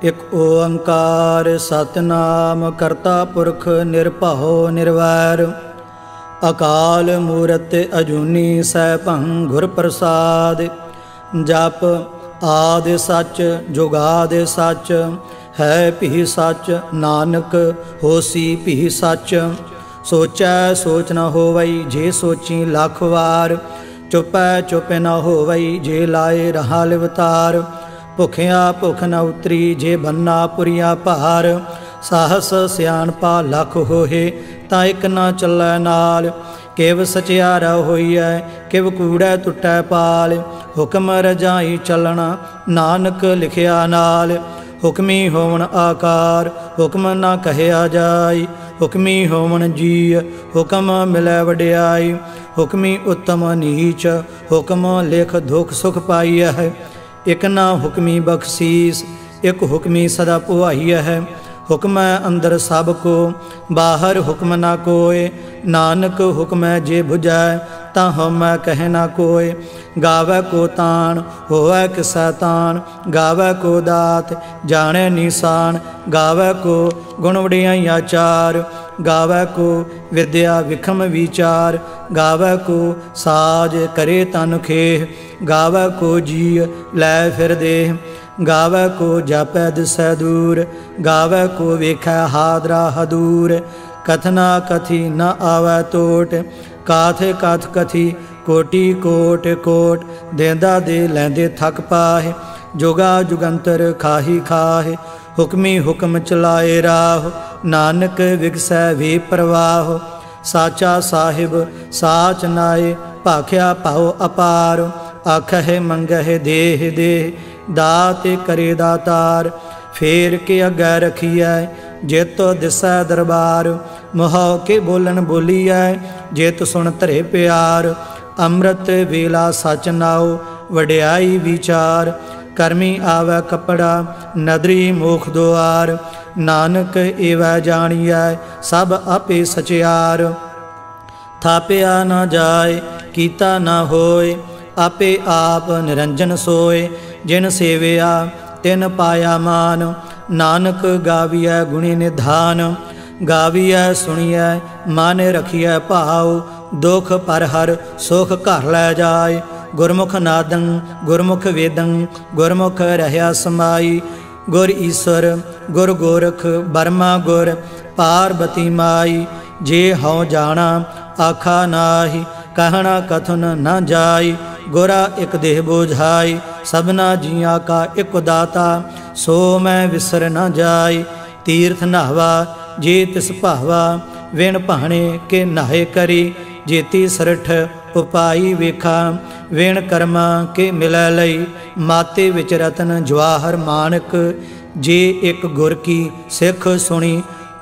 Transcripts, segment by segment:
इक ओंकार सतनाम करता पुरख निरभउ निर्वैर अकाल मूरत अजूनी सैभं गुर प्रसाद। जप आदि सच जुगादि सच है भी सच नानक होसी भी सच। सोचै सोच न होवई जे सोची लख वार चुपै चुप न होवई जे लाए रहा लिवतार। भुखिया भुख न उतरी जे बन्ना पुरिया भार साहस सियाणपा लख होए तां इक न चलै नाल। किव सचियारा होइए किव कूड़ै टुटै पाल हुक्म रजाई चलना नानक लिखिया नाल। हुक्मी होवन आकार हुक्म न कहया जाय हुक्मी होवन जी हुक्म मिलै वड्याई। हुक्मी उत्तम नीच हुक्म लिख दुख सुख पाई है। एक ना हुक्मी बख्शीस एक हुक्मी सदा पुआई है। हुक्म अंदर सब को बाहर हुक्म ना कोय नानक हुक्म जे बुझै तां हम कह ना कोय। गावै को तान होवै किसै तान गावै को दात जाने निशान। गावै को गुण वडियाइया चार गावै को विद्या विखम विचार। गावै को साज करे तन खेह गावै को जी लै फिर देह। गावै को जापै दिसै दूर गावै को वेखै हादरा हदूर। कथना कथी न आवै टोट काथ कथ कथी कोटि कोट कोट। देंदा दे लैंदे थक पाहे जोगा जुगंतर खाही खाहे। हुक्मी हुक्म चलाए राह नानक विगसै वे प्रवाह। साचा साहिब साच नाए भाख्या पाओ अपार। आखह मंगह देह देह दात करे दातार। फेर के अगै रखिए जित दिसै दरबार। मोह के बोलन बोलीए जित सुन धरे प्यार। अमृत वेला सच नाओ वड्याई विचार। करमी आवै कपड़ा नदरी मोख दुआर। नानक एवै जानिए सब आपे सचियार। थापिया न जाय कीता न होय आपे आप निरंजन सोय। जिन सेविया तिन पाया मान नानक गाविया गुणी निधान। गाविया सुनिया मन रखिया भाव दुख पर हर सुख घर लै जाय। गुरमुख नादं गुरमुख वेदं गुरमुख रहया समाई। गुर ईश्वर गुर गोरख बर्मा गुर पार्वती माई। जे हਉ जाना आखा नाहि कहना कथन न जाय। गोरा एक देह बोझाई सबना जिया का एक दाता सो मैं विसर न जाय। तीर्थ नहवा जे तिस भावा विण भाणे के नाहे करी। जेती सरठ उपाई वेखा विण कर्मा के मिलै लई। माते विच रतन जवाहर मानक जे एक गुर की सिख सुनी।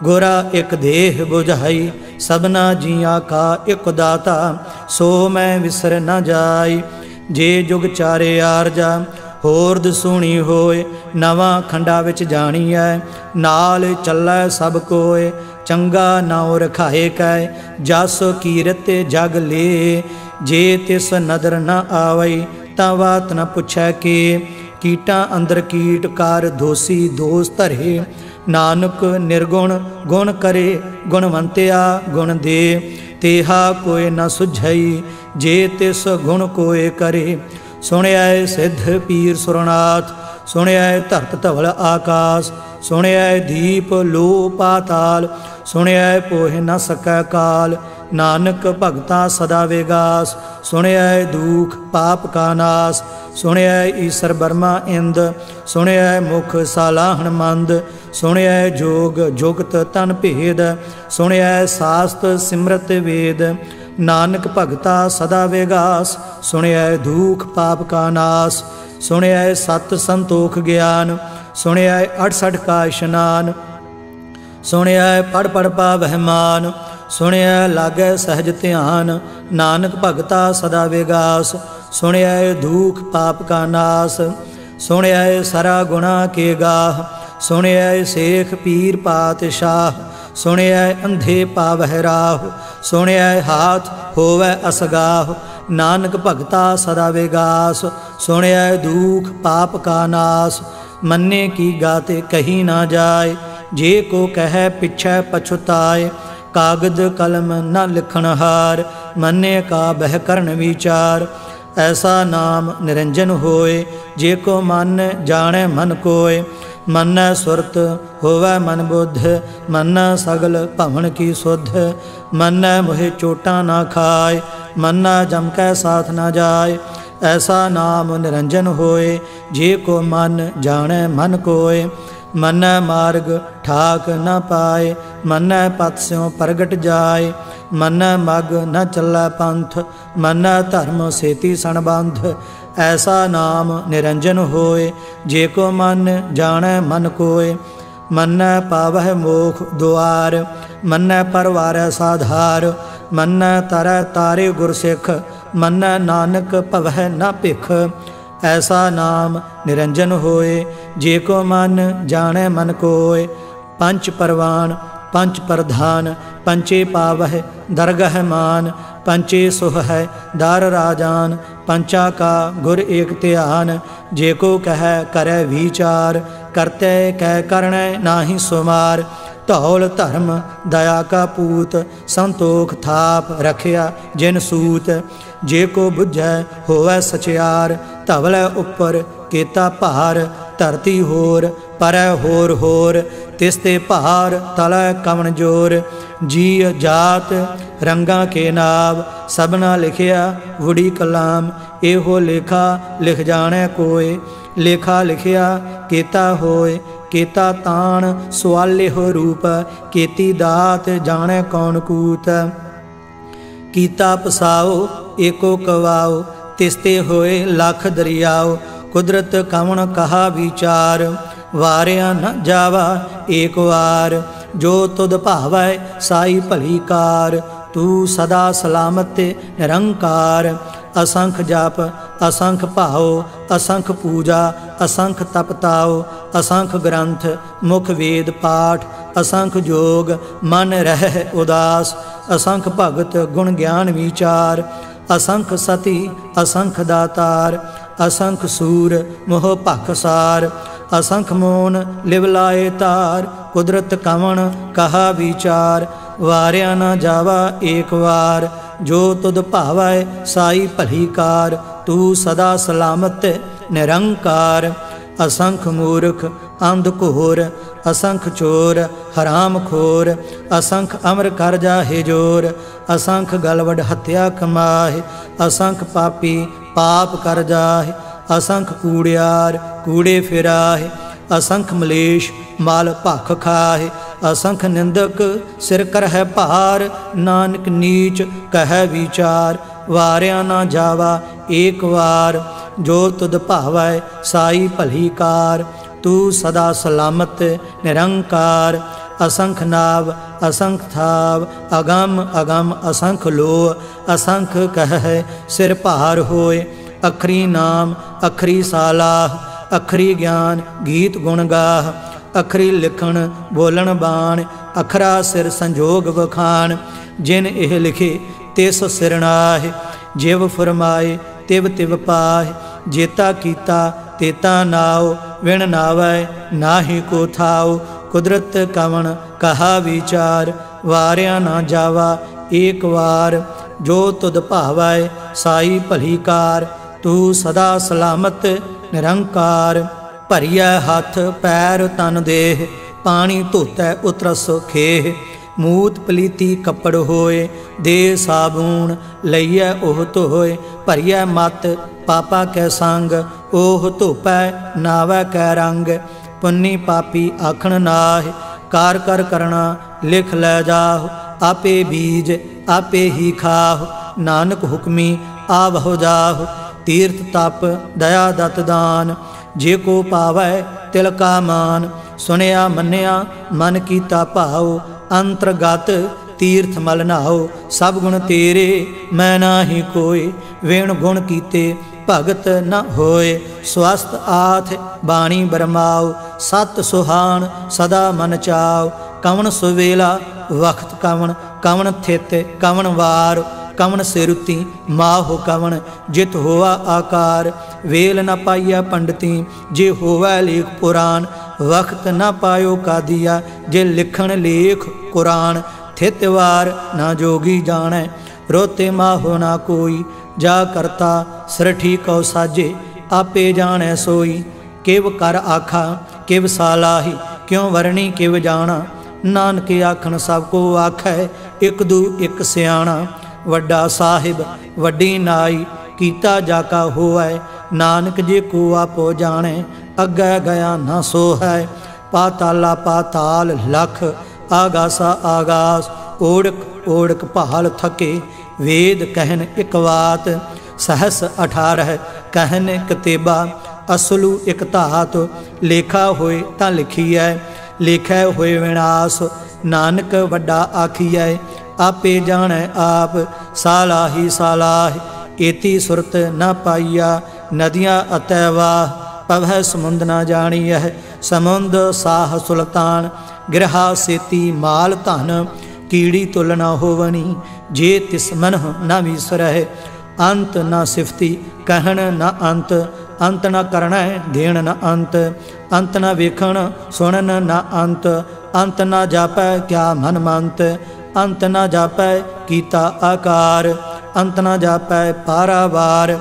गोरा एक देह बुझाई सबना जिया का एक दाता सो मैं विसर न जाय। जे जुग चारे आरजा होर दसूणी होए नवा खंडा विच जाणीਐ। नाल चलै सब कोय चंगा नाउ रखाए कै जस कीरत जग ले। जे तिस नदर न आवई तां बात न पुछै के। कीटा अंदर कीट कार दोषी दोष धरे। नानक निर्गुण गुण करे गुणवंतिया गुण दे। तेहा कोय न सुझई जे तिस गुण कोय करे। सुनिया सिद्ध पीर सुरनाथ सुनिया धरत धवल आकाश। सुनिया दीप लो पाताल सुनिया पोह न सकै काल। नानक भगता सदा विगास सुनिया दुख पाप का नाश। सुनिया ईसर बर्मा इंद सुनिया मुख सालाहन मंद। सुनिया जोग जुगत तन भेद सुनिया शास्त्र सिमरत वेद। नानक भगता सदा विगास सुनिया दुख पाप का नाश। सुनिया सत संतोख ज्ञान सुनिया 68 का स्नान। सुनिया पढ़ पढ़ पावह मान सुनिया लागै सहज ध्यान। नानक भगता सदा विगास सुनिया दुख पाप का नाश। सुनिया सरा गुणा के गाह सुनिया शेख पीर पातशाह। सुनिया अंधे पावह राह सुनिया हाथ होवै असगाह। नानक भगता सदा विगास सुनिया दुख पाप का नाश। मन्ने की गाते कही ना जाए, जे को कह पिछै पछुताए। कागद कलम न लिखण हार, मन्ने का बह करन विचार। ऐसा नाम निरंजन होए, जे को मन जाने मन कोय। मन्नै सुरत होवै मन बुद्ध, मन्नै सगल भवन की सुध। मन्नै मोहे चोटा ना खाए, मन्नै जम कै साथ न जाए। ऐसा नाम निरंजन होए, जे को मन जाने मन कोय। मन्नै मार्ग ठाक न पाए, मन्नै पथ स्यों प्रगट जाए। मन्नै मग न चलै पंथ, मन्नै धर्म सेती सणबंध। ऐसा नाम निरंजन होए, जे को मन जाने मन कोय। मन्नै पावह मोख दुआर, मन्नै परवारै साधार। मन्नै तरੈ तारे गुरसिख, मन्नै नानक भवै न भिख। ऐसा नाम निरंजन होए, जे को मन जाने मन कोय। पंच परवान पंच प्रधान, पंचे पावह दरगह मान। पंचे सुह है दार राजान, पंचा का गुर एक ध्यान। जे को कह करे विचार, करते कह करने नाहि सुमार। धौल धर्म दया का पूत, संतोख थाप रखिया जिन सूत। जे को बुझै होवै सचियार, धवलै उपर केता भार। धरती होर परै होर होर, तिसते भार तलै कवन जोर। जी जात रंगा के नाव, सबना लिखिया वुड़ी कलाम। एहो लेखा लिख जाने कोय, लेखा लिखिया केता होय। केता ताण सुआले हो रूप, केती दात जाने कौन कूत। कीता पसाओ एको कवाओ, तिसते होए लख दरियाओ। कुदरत कवन कहा विचार, वारिया न जावा एक वार। जो तुद भावै साई भली कार, तू सदा सलामत निरंकार। असंख जाप असंख भाओ, असंख पूजा असंख तपताओ। असंख ग्रंथ मुख वेद पाठ, असंख जोग मन रह उदास। असंख भगत गुण ज्ञान विचार, असंख सती असंख दातार। असंख सूर मोह भखसार, असंख मोन लिवलाए तार। कुदरत कवन कहा विचार, वारिया न जावा एक वार। जो तुद भावै साई भली कार, तू सदा सलामत निरंकार। असंख मूर्ख अंध घोर, असंख चोर हराम खोर। असंख अमर कर जाहे जोर, असंख गलवड हत्या कमाहे। असंख पापी पाप कर जाहे, असंख कूड़ियार कूड़े फिराहे। असंख मलेश माल भख खाहे, असंख निंदक सिर करह भार। नानक नीच कह विचार, वारिया ना जावा एक वार। जो तुद भावै साई भली कार, तू सदा सलामत निरंकार। असंख नाव असंख थाव, अगम अगम असंख लो। असंख कह सिर भार होए, अखरी नाम अखरी सालाह। अखरी ज्ञान गीत गुण गाह, अखरी लिखण बोलन बाण। अखरा सिर संजोग वखान, जिन एह लिखे तिस सिर नाहि। जिव फरमाए तिव तिव पाहि, जेता कीता तेता नाओ। विण नावै नाहि को थाओ, कुदरत कवन कहा विचार। वारिया ना जावा एक वार, जो तुद भावै साई भली कार। तू सदा सलामत निरंकार। भरिया हाथ पैर तन देह, पानी धोतै उतरस खेह। मूत पलीती कपड़ होए, दे साबून लईऐ ओह धोए। भरिया मत पापा कै संग, ओह धोपै नावै कै रंग। पुन्नी पापी आखण नाहि, कार कर करना लिख लै जाहो। आपे बीज आपे ही खाहो, नानक हुक्मी आवहो जाहो। तीर्थ तप दया दत दान, जे को पावै तिल का मान। सुनिया मन्निया मन कीता भाओ, अंतरगत तीर्थ मल नहाओ। सब गुण तेरे मैं नाहि कोय, वेण गुण कीते भगत न होए। स्वस्थ आथ बाणी बरमाओ, सत सुहान सदा मन चाओ। कवन सुवेला वक्त कवन, कवन थित कवन वार। कवन सिरुति माहो कवन जित होवा आकार। वेल न पाइया पंडिती जे होवै लेख पुराण। वक्त न पायो का दिया जे लिखण लेख कुरान। थितवार न जोगी जानै रोते माहो ना कोई। जा करता सरठी कौ साजे आपे जाने सोई। किव कर आखा किव सालाही क्यों वरणी किव जाना। नानक आखन सब को आखै एक दू एक सियाणा। वड्डा साहिब वड्डी नाई कीता जाका होवै। नानक जे को आपो जाने अग्गै गया ना सो है। पाताला पाताल लख आगासा आगास। ओढ़क ओढ़क भाल थके वेद कहन एक बात। सहस 18 कहन कतेबा असलू एक धात। लेखा होए तां लिखीਐ लेखै होए विनाश। नानक वड्डा आखीਐ आपे जानै आप। सालाही सालाह एती सुरत न पाइया। नदियाँ अतैवाह पवै समुंद न जानियह। समुंद साह सुल्तान गिरहा सेती माल धन। कीड़ी तुल न होवनी जे तिस मनह न विसरह। अंत न सिफती कहन न अंत। अंत न करण देण न अंत। अंत न वेखण सुनन न अंत। अंत न जापै क्या मन मंत। अंत न जापै कीता आकार। अंत न जापै पारावार।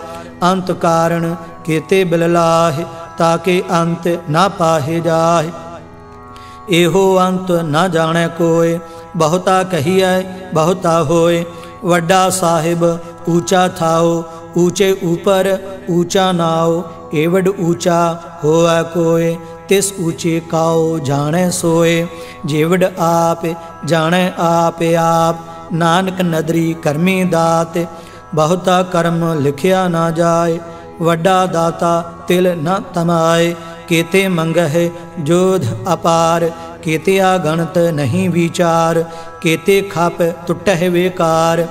अंत कारण केते बिललाह ताके अंत न पाहे जाहे। एहो अंत न जाने कोय बहुता कहिए बहुता होए। वड्डा साहिब ऊंचा थाओ ऊंचे ऊपर ऊंचा नाओ। एवड ऊंचा होए कोय तिस ऊंचे काओ जाने सोए। जेवड आप जाने आप आप। नानक नदरी करमी दात बहुता कर्म लिखिया ना जाए। वड्डा दाता तिल न तमाए। केते मंगह जोध अपार केते आगणत नहीं विचार। केते खाप टुटह बेकार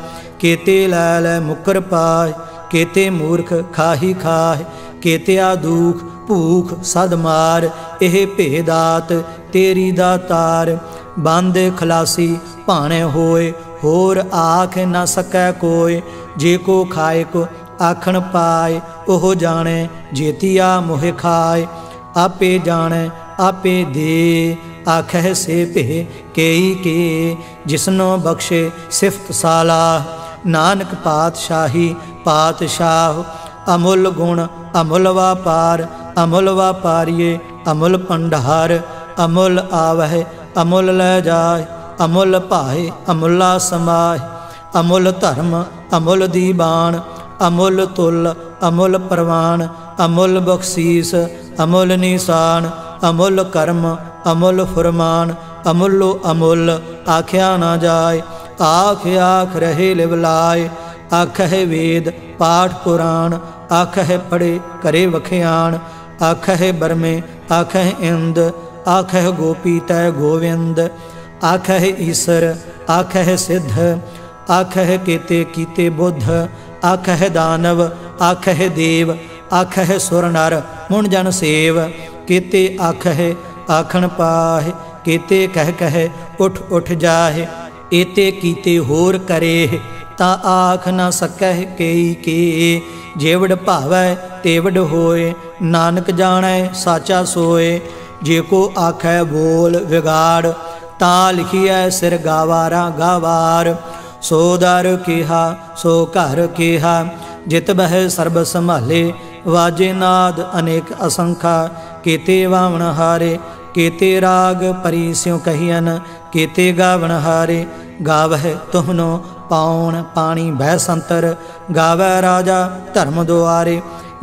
केते लैल मुकर पाय। केते मूर्ख खाही खाह केते आ दुख भूख सद मार। एह भेदात तेरी दातार। बंद खलासी भाणे होए होर आख न सकै कोय। जे को खाए को आखण पाए ओह जाने जेतिया मोह खाए। आपे जाने आपे दे आखह से पे केई के। जिसनो बख्शे सिफत सालाह नानक पातशाही पातशाह। अमुल गुण अमुल वापार अमुल वापारिये अमुल भंडार। अमुल आवह अमुल लै जाए अमुल भाए अमुला समाह। अमुल धर्म अमुल दीवान अमुल तुल अमुल परवान। अमुल बख्शीस अमुल निशान अमुल कर्म अमुल फुरमान। अमुलो अमुल आख्या ना जाए आख आख रहे लिवलाए। आखह वेद पाठ पुराण आखह पढ़े करे वख्याण। आखह बरमे आखह इंद आखह गोपी तय गोविंद। आखह ईसर आखह सिद्ध आखह केते कीते बुद्ध। आखह दानव आखह देव आखह सुर नर मुन जन सेव। केते आखह आखण पाहे केते कह कह उठ उठ जाहे। एते कीते होर करे ता आख न सकह केई के। जेवड़ भावै तेवड़ होए नानक जानै साचा सोए। जे को आखै बोल विगाड़ ता लिखिए सिर गावारा गावार। सो दर केहा सो घर केहा जित बह सर्ब संभाले। वाजे नाद अनेक असंखा केते वावण हारे। केते राग परी स्यों कहियन केते गावण हारे। गावह तुहनो पाउन पानी बह संतर। गावह राजा धर्म दुआरे।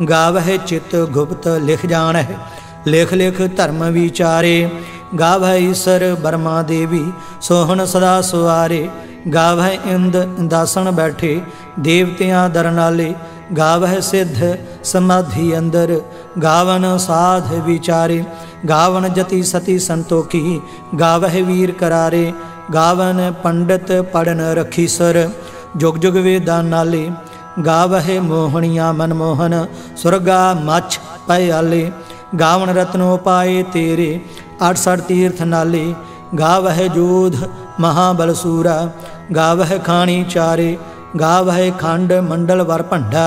गावह चित गुप्त लिख जानह लिख लिख धर्म विचारे। गावह ईसर बर्मा देवी सोहन सदा सुआरे। गावह इंद दासन बैठे देवतियां दरनाले। गावह सिद्ध समाधि अंदर गावन साध विचारे। गावन जति सती संतोखी गावह वीर करारे। गावन पंडित पढ़न रखी सर जुग जुग वेदा नाले। गावह मोहनिया मनमोहन सुरगा मछ पयाले। गावन रत्नो पाए तेरे 68 तीर्थ नाले। गावह जोध महाबलसूरा गावह खाणी चारे। गावै खंड मंडल वर भंडा,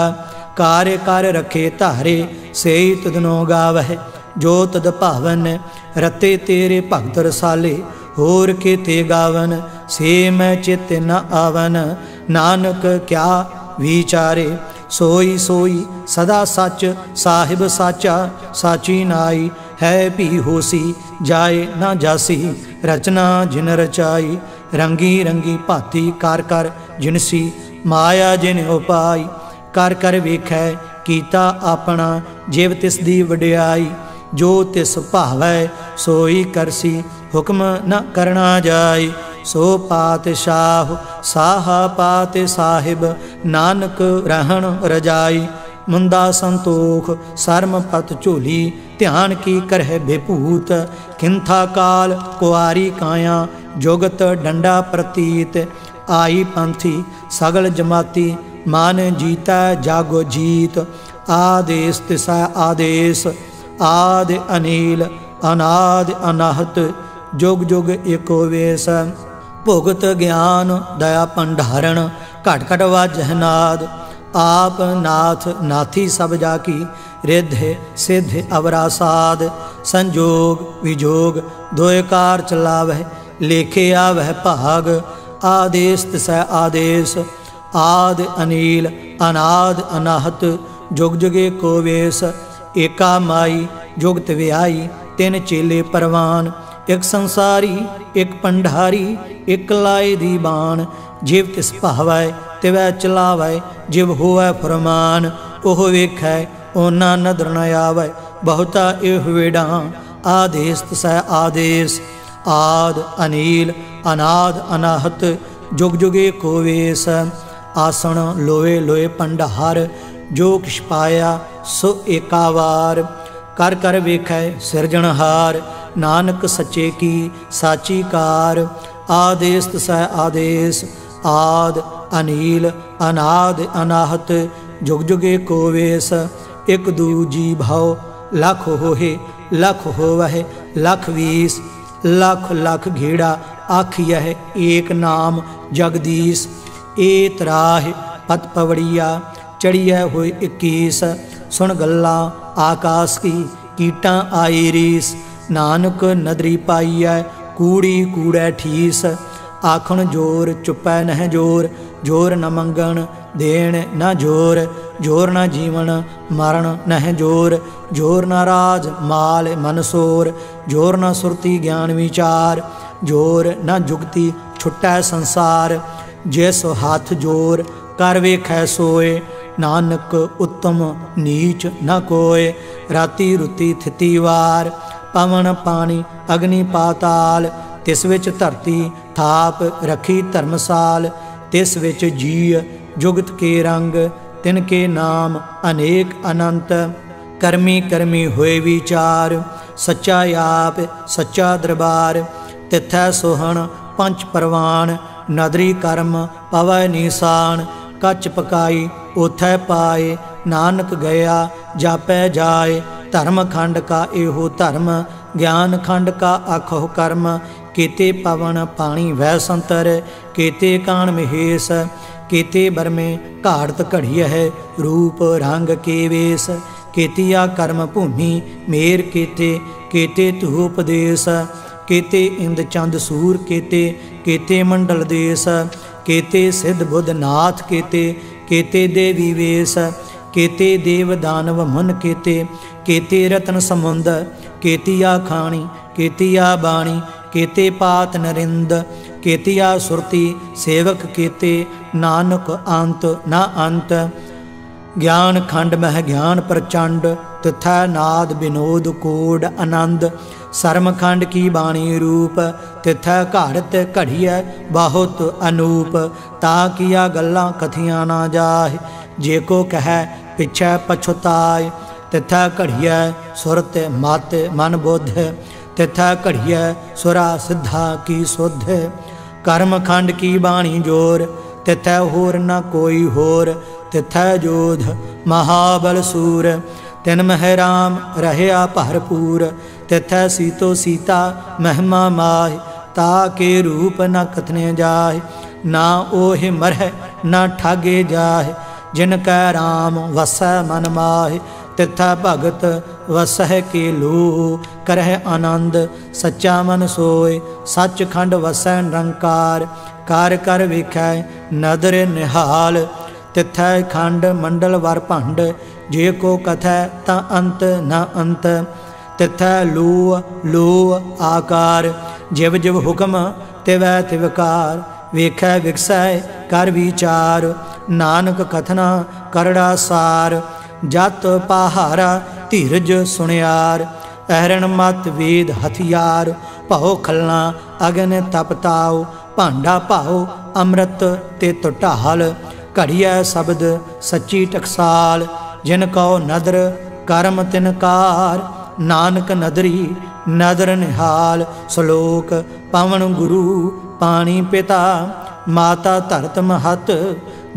कार्य कर रखे धारे, सेई तुदनो गावै जो तद भावन। रते तेरे भगत रसाले, होर के ते गावन, से मैं चित न आवन। नानक क्या विचारे, सोई सोई सदा सच, साहिब साचा साची नाई। है भी होसी जाए ना जासी, रचना जिन रचाई। रंगी रंगी भांति कर कर जिनसी, माया जिन उपाई। कर कर वेखै कीता अपना, जिव तिस दी वडियाई। जो तिस भावै सोई करसी, हुक्म न करना जाय। सो पातशाह साहा पात साहिब, नानक रहन रजाई। मुंदा संतोख सरम पत झोली, ध्यान की करह बेभूत। किंथा काल कुआरी काया, जुगत डंडा प्रतीत। आई पंथी सगल जमाती, मान जीता जागो जीत। आदेश तिसै आदेश, आदि अनील अनादि अनाहत। जुग जुग एको वेश, भुगत ज्ञान दया भंडारण। घट घट वाजह नाद, आप नाथ नाथी सब जाकी। रिद्ध सिद्ध अवरा साध, संजोग विजोग दोय कार चलावह। लेखे आवह भाग, आदेश तिसै आदेश। आद अनील अनाद अनाहत, जुग जुगे को वेश। एका माई जुगत व्याई, तिन चेले परवान। एक संसारी एक भंडारी, एक लाए दी बाण। जिव तिस भावै तिवै चलावै, जिव होवै फरमान। ओह वेखै ओना नदर न आवै, बहुता एह वेड़ा। आदेश तिसै आदेश, आद अनील अनाद अनाहत। जुग जुगे को वेश, आसन लोए लोए भंडार। जो किछ पाया सो एका वार, कर कर वेखै सिरजनहार। नानक सच्चे की साची कार। आदेश तिसै आदेश, आद अनील अनाद अनाहत। जुग जुगे को वेश, एक दूजी भाव लख होहे। लख होवह लख वीस, लख लख घेड़ा आखियह। एक नाम जगदीश, ए तराह पत पवड़िया। चढ़िया होए 21, सुन गल्ला आकाश की। कीटा आई रीस, नानक नदरी पाईऐ। कूड़ी कूड़ै ठीस, आखण जोर चुपै नह जोर। जोर न मंगण देण न जोर, जोर न जीवन मरण नह जोर। जोर न राज माल मनसोर, जोर न सुरती ज्ञान विचार। जोर न जुगती छुटै संसार, जिस हाथ जोर कर वेखै सोए। नानक उत्तम नीच न कोय, राती रुती थिती वार। पवन पानी अग्नि पाताल, तिस विच धरती थाप रखी धर्मसाल। तिस विच जीय जुगत के रंग, तिनके नाम अनेक अनंत। करमी करमी होए विचार, सच्चा आप सच्चा दरबार। तिथै सोहन पंच परवान, नदरी कर्म पवै निशान। कच पकाई ओथै पाए, नानक गया जापै जाए। धर्म खंड का एहो धर्म, ज्ञान खंड का आखो कर्म। केते पवन पानी वह संतर, केते कान महेश। केते बरमे घाड़त घड़िय है, रूप रंग के वेश। केतिया कर्म भूमि मेर केते, केते धूपदेश। केते इंद चंद सूर केते, केते मंडल देश। केते सिद्ध बुद्ध नाथ केते, केते देवी वेश। केते देव दानव मन केते, केते रतन समुंद। केतिया खाणी केतिया बाणी, केते पात नरिंद। केतिया सुरती सेवक केते, नानक अंत न अंत। ज्ञान खंड मह ज्ञान प्रचंड, तथा नाद विनोद कोड आनंद। सरमखंड की बाणी रूप, तिथै घाड़त घड़िय बहुत अनूप। ता किया गल्लां कथियां ना जाए, जे को कह पिछै पछुताए। तिथै घड़िय सुरत मत मन बुद्ध, तिथै घड़िय सुरा सिद्धा की सुध। कर्म खंड की बाणी जोर, तिथै होर न कोई होर। तिथै जोध महाबल सूर, तिन मह राम रहया भरपूर। तिथै सीतो सीता महिमा माह, ताके रूप न कथने जाए। ना ओहि मरह ना ठागे जाहे। जिन कै राम वसै मन माहे, तिथै भगत वसह के लो। करह आनंद सच्चा मन सोए, सचखंड वसै निरंकार। कार कर वेखै नदर निहाल, तिथै खंड मंडल वर भंड। जे को कथै ता अंत न अंत, तिथै लो लो आकार। जिव जिव हुक्म तिवै तिवकार, वेखै विकसै कर विचार। नानक कथना करड़ा सार, जत पहारा धीरज सुनियार। अहरण मत वेद हथियार, भाओ खलना अगन तपताओ। भांडा भाओ अमृत ते ढाल, घड़िया शब्द सच्ची टकसाल। जिन कहो नदर कर्म तिनकार, नानक नदरी नदर निहाल। श्लोक पवन गुरु पानी पिता, माता धरत महत।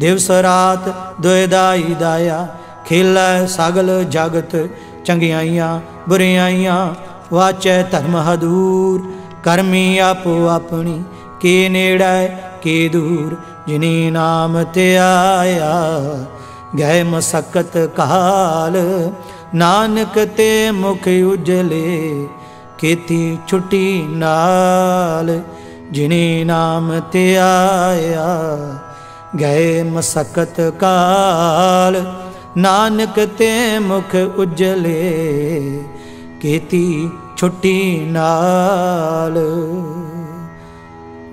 दिवस रात दुयदाई दाया, खेलै सगल जगत। चंगियाइयां बुरियाइयां वाचै धर्म हदूर। करमी आपो अपनी के नेड़ै के दूर। जिनी नाम ते आया गए मसकत काल, नानक ते मुख उजले खेती छुट्टी नाल। जिनी नाम ते आया गए मसकत काल, नानक ते मुख उजले खेती छुट्टी नाल।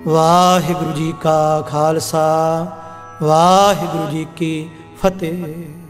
वाहिगुरु जी का खालसा, वाहिगुरु जी की फतेह।